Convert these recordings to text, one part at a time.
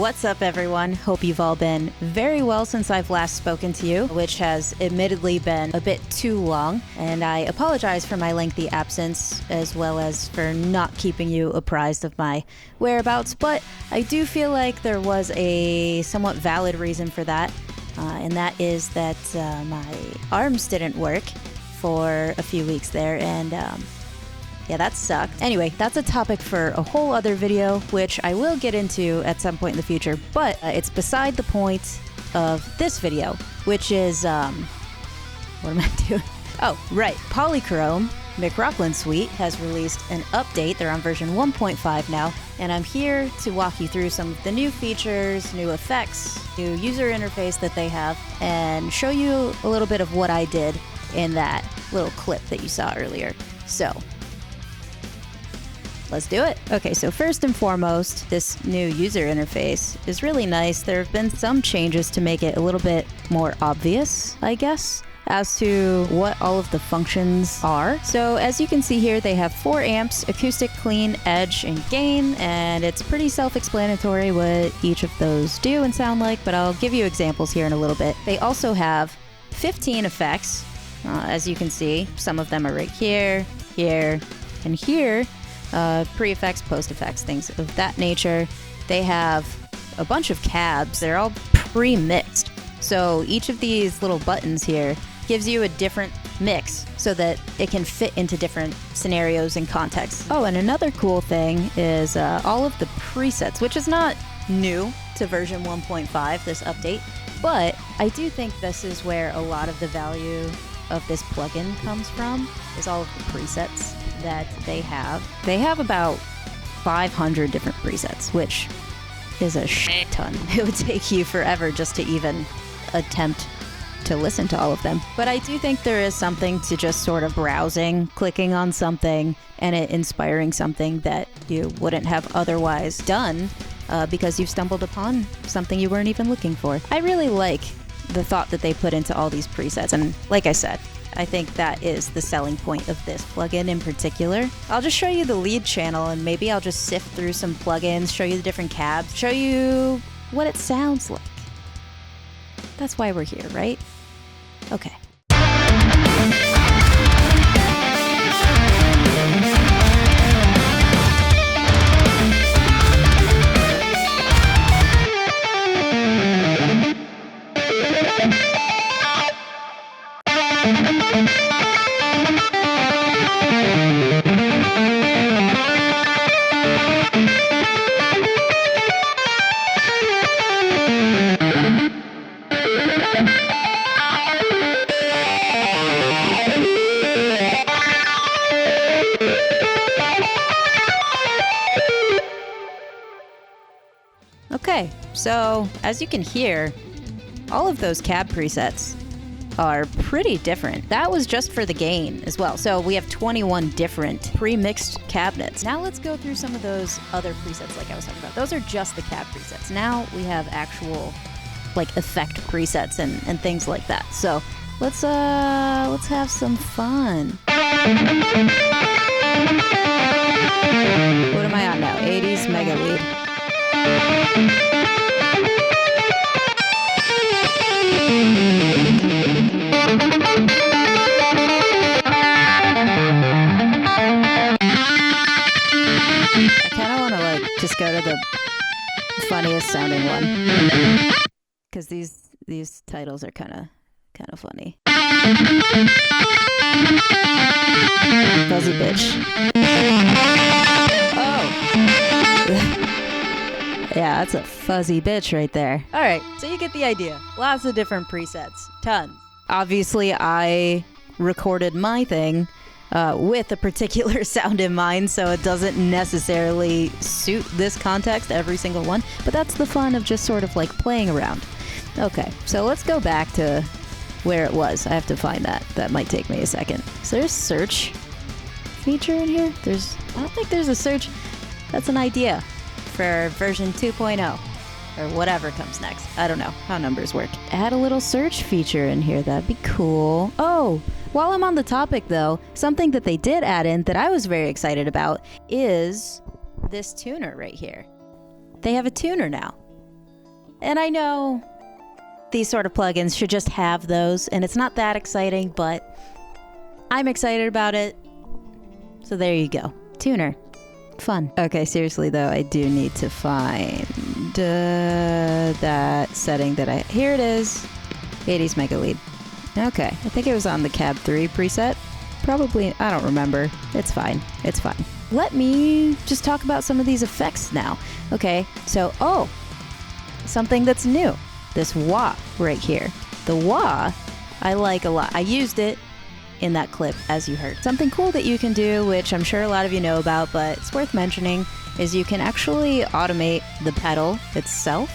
What's up, everyone? Hope you've all been very well since I've last spoken to you, which has admittedly been a bit too long, and I apologize for my lengthy absence as well as for not keeping you apprised of my whereabouts, but I do feel like there was a somewhat valid reason for that, and that is that my arms didn't work for a few weeks there, and yeah, that sucked. Anyway, that's a topic for a whole other video, which I will get into at some point in the future, but it's beside the point of this video, which is, what am I doing? Oh, right. PolyChrome, McRocklin Suite, has released an update. They're on version 1.5 now, and I'm here to walk you through some of the new features, new effects, new user interface that they have, and show you a little bit of what I did in that little clip that you saw earlier. So, let's do it. Okay, so first and foremost, this new user interface is really nice. There have been some changes to make it a little bit more obvious, I guess, as to what all of the functions are. So as you can see here, they have 4 amps, acoustic, clean, edge, and gain, and it's pretty self-explanatory what each of those do and sound like, but I'll give you examples here in a little bit. They also have 15 effects. As you can see, some of them are right here, here, and here. Pre-effects, post-effects, things of that nature. They have a bunch of cabs. They're all pre-mixed. So each of these little buttons here gives you a different mix so that it can fit into different scenarios and contexts. Oh, and another cool thing is all of the presets, which is not new to version 1.5, this update, but I do think this is where a lot of the value of this plugin comes from, is all of the presets that they have. They have about 500 different presets, which is a shit ton. It would take you forever just to even attempt to listen to all of them. But I do think there is something to just sort of browsing, clicking on something, and it inspiring something that you wouldn't have otherwise done because you've stumbled upon something you weren't even looking for. I really like the thought that they put into all these presets, and like I said, I think that is the selling point of this plugin in particular. I'll just show you the lead channel, and maybe I'll just sift through some plugins, show you the different cabs, show you what it sounds like. That's why we're here, right? Okay. Okay, so as you can hear, all of those cab presets are pretty different. That was just for the gain as well. So we have 21 different pre-mixed cabinets. Now let's go through some of those other presets like I was talking about. Those are just the cab presets. Now we have actual like effect presets and things like that. So let's have some fun. What am I on now? 80s Mega Lead. I kind of want to like just go to the funniest sounding one because these titles are kind of funny. Fuzzy bitch. Oh. Yeah, that's a fuzzy bitch right there. All right, so you get the idea. Lots of different presets, tons. Obviously, I recorded my thing with a particular sound in mind, so it doesn't necessarily suit this context, every single one, but that's the fun of just sort of like playing around. Okay, so let's go back to where it was. I have to find that. That might take me a second. Is there a search feature in here? I don't think there's a search. That's an idea for version 2.0 or whatever comes next. I don't know how numbers work. Add a little search feature in here. That'd be cool. Oh, while I'm on the topic though, something that they did add in that I was very excited about is this tuner right here. They have a tuner now. And I know these sort of plugins should just have those, and it's not that exciting, but I'm excited about it. So there you go. Tuner. Fun. Okay, seriously though, I do need to find that setting that here it is. 80s mega lead. Okay, I think it was on the cab 3 preset. Probably, I don't remember. It's fine. It's fine. Let me just talk about some of these effects now. Okay, so, something that's new. This wah right here. The wah, I like a lot. I used it in that clip, as you heard. Something cool that you can do, which I'm sure a lot of you know about, but it's worth mentioning, is you can actually automate the pedal itself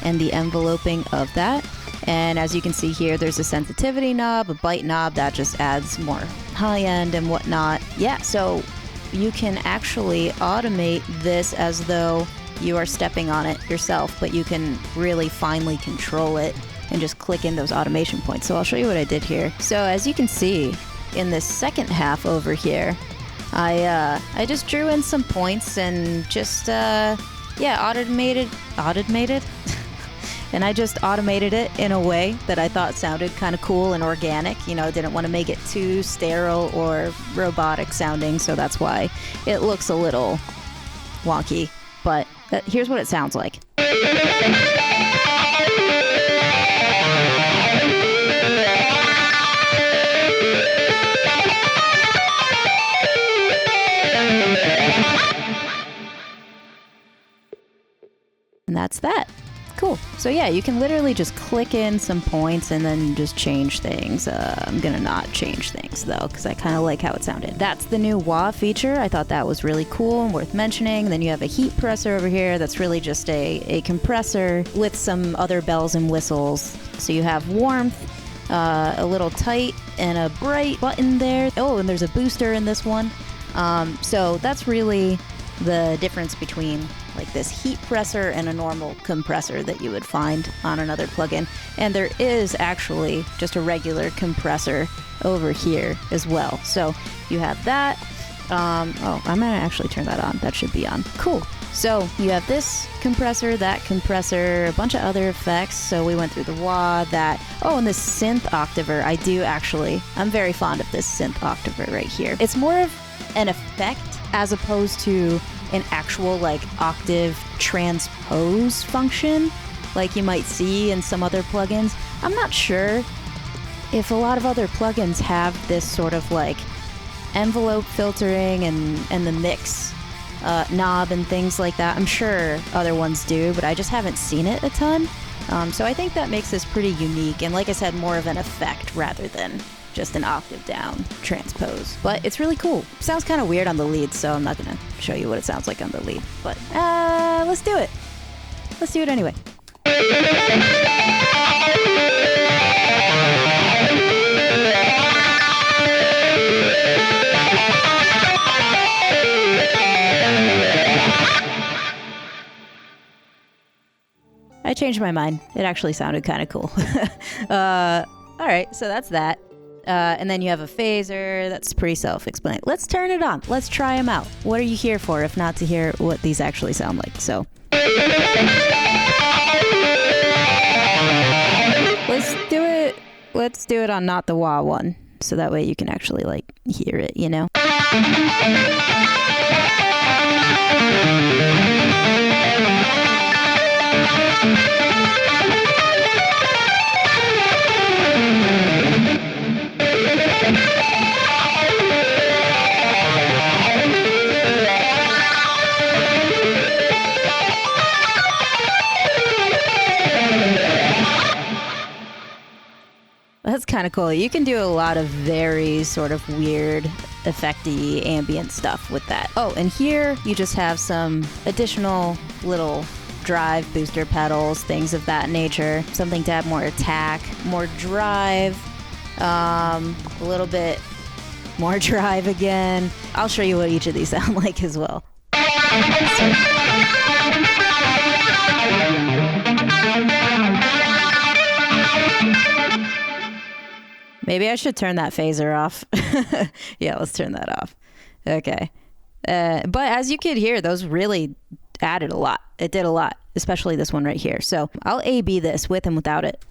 and the enveloping of that. And as you can see here, there's a sensitivity knob, a bite knob that just adds more high end and whatnot. Yeah, so you can actually automate this as though you are stepping on it yourself, but you can really finely control it and just click in those automation points. So I'll show you what I did here. So as you can see in this second half over here, I just drew in some points and just automated and I just automated it in a way that I thought sounded kind of cool and organic. You know, didn't want to make it too sterile or robotic sounding, so that's why it looks a little wonky. But here's what it sounds like. And that's that. Cool. So yeah, you can literally just click in some points and then just change things. I'm gonna not change things though, because I kind of like how it sounded. That's the new wah feature. I thought that was really cool and worth mentioning. Then you have a heat presser over here. That's really just a compressor with some other bells and whistles. So you have warmth, a little tight, and a bright button there. Oh, and there's a booster in this one. So that's really the difference between like this heat presser and a normal compressor that you would find on another plugin. And there is actually just a regular compressor over here as well. So you have that. I'm gonna actually turn that on. That should be on. Cool. So you have this compressor, that compressor, a bunch of other effects. So we went through the wah, that. Oh, and this synth octaver. I'm very fond of this synth octaver right here. It's more of an effect as opposed to an actual like octave transpose function like you might see in some other plugins. I'm not sure if a lot of other plugins have this sort of like envelope filtering and the mix knob and things like that. I'm sure other ones do, but I just haven't seen it a ton. So I think that makes this pretty unique and, like I said, more of an effect rather than just an octave down transpose. But it's really cool. Sounds kind of weird on the lead, so I'm not gonna show you what it sounds like on the lead. But let's do it. Let's do it anyway. I changed my mind. It actually sounded kind of cool. All right, so that's that. And then you have a phaser. That's pretty self-explanatory. Let's turn it on. Let's try them out. What are you here for if not to hear what these actually sound like? So let's do it. Let's do it on not the wah one, so that way you can actually like hear it, you know? That's kind of cool. You can do a lot of very sort of weird, effecty ambient stuff with that. Oh, and here you just have some additional little drive booster pedals, things of that nature. Something to add more attack, more drive, a little bit more drive again. I'll show you what each of these sound like as well. Maybe I should turn that phaser off. Yeah, let's turn that off. Okay. But as you could hear, those really added a lot. It did a lot. especially this one right here. So I'll A/B this with and without it.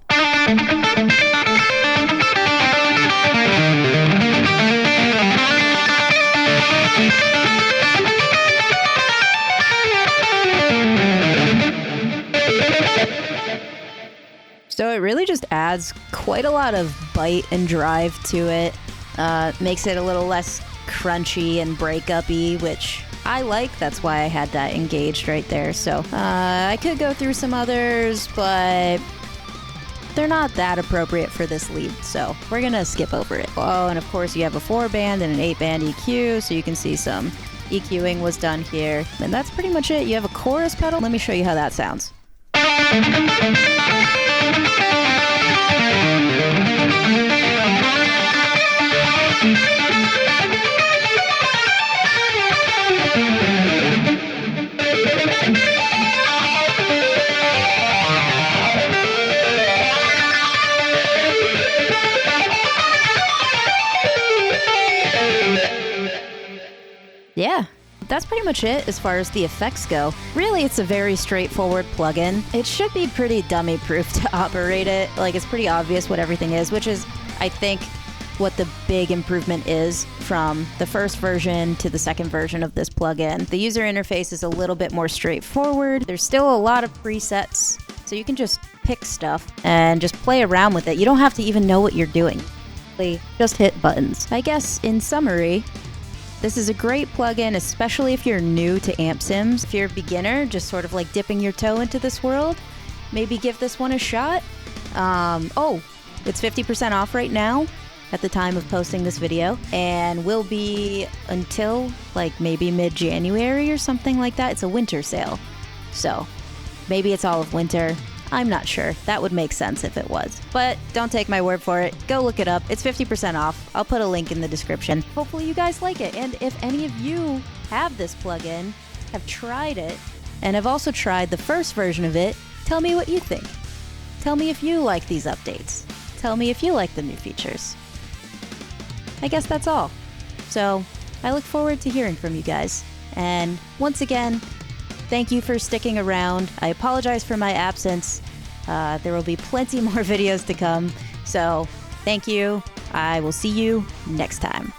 So it really just adds quite a lot of bite and drive to it. Makes it a little less crunchy and breakup-y, which I like. That's why I had that engaged right there. So I could go through some others, but they're not that appropriate for this lead, so we're gonna skip over it. Oh, and of course you have a 4-band and an 8-band EQ, so you can see some EQing was done here. And that's pretty much it. You have a chorus pedal. Let me show you how that sounds. Yeah, that's pretty much it as far as the effects go. Really, it's a very straightforward plugin. It should be pretty dummy-proof to operate it. Like, it's pretty obvious what everything is, which is, I think, what the big improvement is from the first version to the second version of this plugin. The user interface is a little bit more straightforward. There's still a lot of presets, so you can just pick stuff and just play around with it. You don't have to even know what you're doing. Just hit buttons. I guess, in summary, this is a great plugin, especially if you're new to amp sims. If you're a beginner, just sort of like dipping your toe into this world, maybe give this one a shot. Oh, it's 50% off right now at the time of posting this video, and will be until like maybe mid-January or something like that. It's a winter sale, so maybe it's all of winter. I'm not sure. That would make sense if it was. But don't take my word for it. Go look it up. It's 50% off. I'll put a link in the description. Hopefully you guys like it. And if any of you have this plugin, have tried it, and have also tried the first version of it, tell me what you think. Tell me if you like these updates. Tell me if you like the new features. I guess that's all. So I look forward to hearing from you guys. And once again, thank you for sticking around. I apologize for my absence. There will be plenty more videos to come. So thank you. I will see you next time.